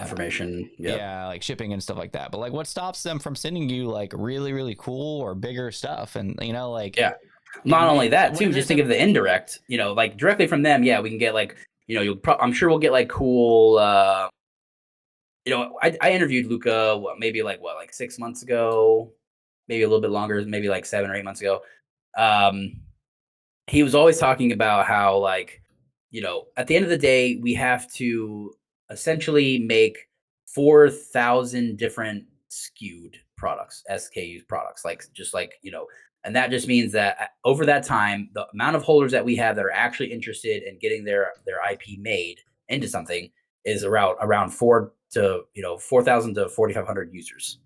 information, like shipping and stuff like that. But like, what stops them from sending you like really, really cool or bigger stuff? And like, not only that too, just think of the indirect, like directly from them. Yeah, we can get like, I'm sure we'll get like cool. I interviewed Luca maybe like 6 months ago, maybe a little bit longer, maybe like 7 or 8 months ago. He was always talking about how, like, at the end of the day, we have to essentially make 4,000 different SKU'd products, SKUs products, like, just like, and that just means that over that time, the amount of holders that we have that are actually interested in getting their IP made into something is around 4,000 to 4,500 users.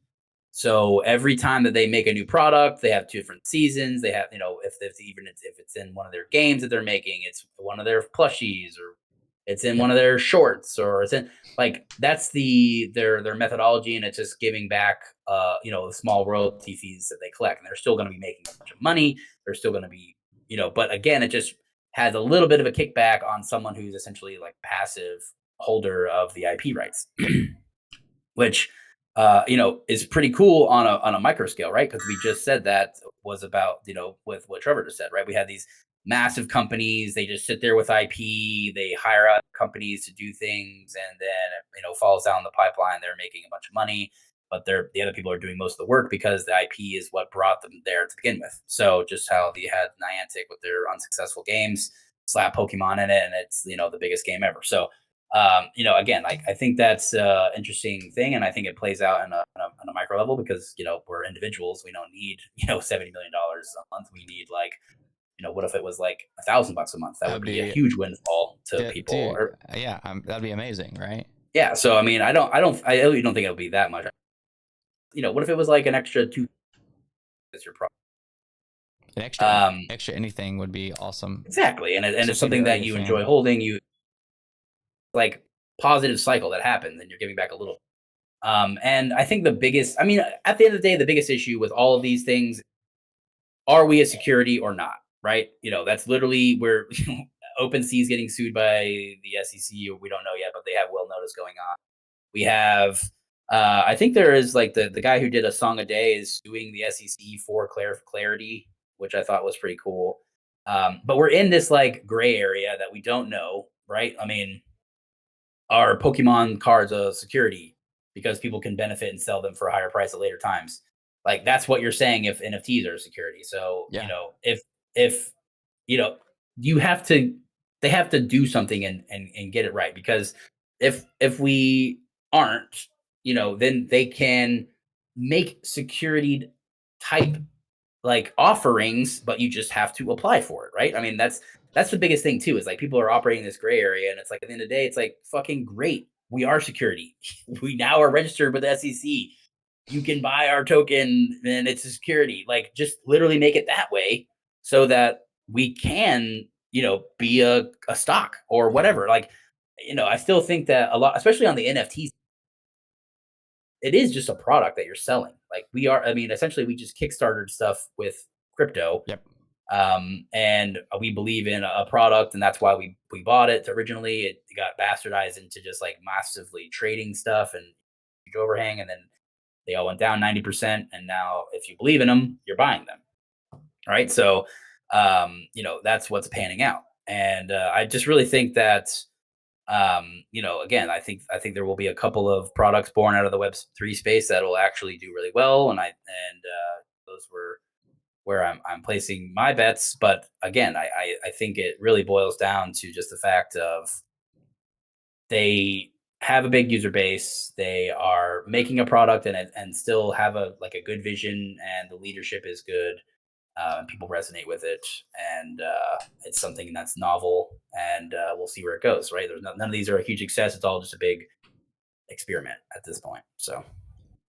So every time that they make a new product, they have 2 different seasons. They have, if it's in one of their games that they're making, it's one of their plushies, or it's in one of their shorts, or it's in that's their methodology, and it's just giving back the small royalty fees that they collect, and they're still going to be making a bunch of money. They're still going to be, but again, it just has a little bit of a kickback on someone who's essentially like passive holder of the IP rights, which is pretty cool on a micro scale, right? Because we just said that was about, with what Trevor just said, right? We have these massive companies, they just sit there with IP, they hire out companies to do things, and then falls down the pipeline, they're making a bunch of money, but the other people are doing most of the work because the IP is what brought them there to begin with. So just how they had Niantic with their unsuccessful games, slap Pokemon in it, and it's the biggest game ever. So again, I think that's an interesting thing, and I think it plays out on a micro level because we're individuals. We don't need $70 million a month. We need what if it was like $1,000 a month? That would be a huge windfall to people. That'd be amazing, right? Yeah. So I mean, I really don't think it'll be that much. What if it was like an extra $2? That's your problem. An extra anything would be awesome. Exactly, and it's something that you enjoy holding. You like positive cycle that happens, and you're giving back a little. And I think at the end of the day, the biggest issue with all of these things, are we a security or not? Right? That's literally where OpenSea is getting sued by the SEC. We don't know yet, but they have will notice going on. We have, I think there is the guy who did A Song a Day is suing the SEC for clarity, which I thought was pretty cool. But we're in this gray area that we don't know, right? I mean, are Pokemon cards a security because people can benefit and sell them for a higher price at later times? That's what you're saying if NFTs are a security. So, if they have to do something and get it right, because if we aren't, then they can make security type offerings, but you just have to apply for it, right? I mean, that's the biggest thing too, is people are operating this gray area, and it's at the end of the day, it's fucking great. We are security. We now are registered with the SEC. You can buy our token and it's a security. Just literally make it that way so that we can, be a stock or whatever. I still think that a lot, especially on the NFTs, it is just a product that you're selling. Essentially we just kickstarted stuff with crypto. Yep. And we believe in a product, and that's why we bought it originally. It got bastardized into just massively trading stuff and huge overhang, and then they all went down 90%. And now if you believe in them, you're buying them. Right. So, that's what's panning out. And I just really think that, again, I think there will be a couple of products born out of the Web3 space that will actually do really well. And those were where I'm placing my bets. But again, I think it really boils down to just the fact of they have a big user base. They are making a product and still have a good vision, and the leadership is good. People resonate with it, and it's something that's novel, and we'll see where it goes. Right? None of these are a huge success. It's all just a big experiment at this point. So.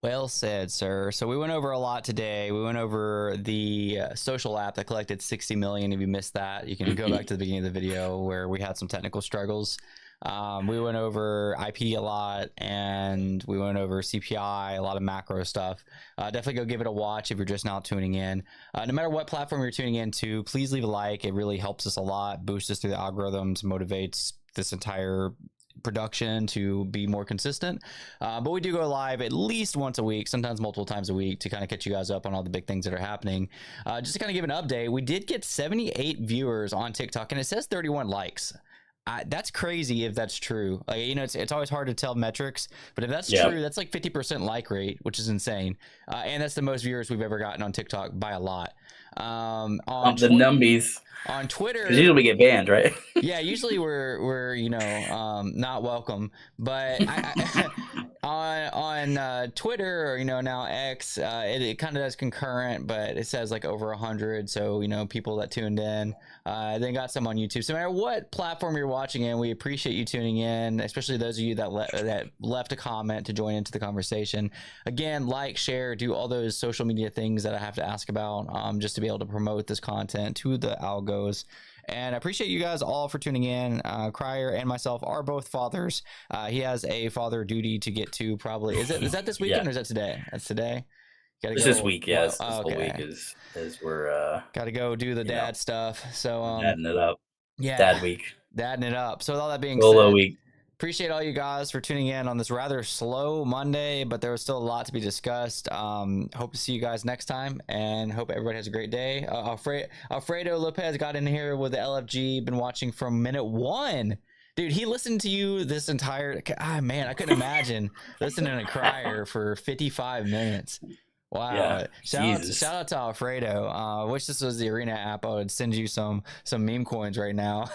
Well said, sir. So we went over a lot today. We went over the social app that collected 60 million. If you missed that, you can go back to the beginning of the video where we had some technical struggles. We went over IP a lot, and we went over CPI, a lot of macro stuff. Definitely go give it a watch if you're just now tuning in. No matter what platform you're tuning into, please leave a like. It really helps us a lot, boosts us through the algorithms, motivates this entire production to be more consistent. But we do go live at least once a week, sometimes multiple times a week, to kind of catch you guys up on all the big things that are happening. Just to kind of give an update, we did get 78 viewers on TikTok, and it says 31 likes. That's crazy if that's true. It's always hard to tell metrics, but if that's true, that's 50% like rate, which is insane. And that's the most viewers we've ever gotten on TikTok by a lot. On the numbies on Twitter, because usually we get banned, right? Yeah, usually we're not welcome. But on Twitter, or now X, it kind of does concurrent, but it says like over 100. So people that tuned in. They got some on YouTube. So no matter what platform you're watching in, we appreciate you tuning in, especially those of you that left a comment to join into the conversation. Again, like, share, do all those social media things that I have to ask about, just to be able to promote this content to the algos. And I appreciate you guys all for tuning in. Crier and myself are both fathers. He has a father duty to get to. Probably is that this weekend or is that today? That's today. It's this week, yes. This okay. whole week is we're got to go do the dad stuff. So dadding it up. Yeah, dad week. Dadding it up. So with all that being Solo said, week. Appreciate all you guys for tuning in on this rather slow Monday, but there was still a lot to be discussed. Hope to see you guys next time, and hope everybody has a great day. Alfredo Lopez got in here with the LFG. Been watching from minute 1. Dude, he listened to you this entire. Man, I couldn't imagine listening to Crier for 55 minutes. Wow. Yeah, shout out to Alfredo. Wish this was the Arena app. I would send you some meme coins right now.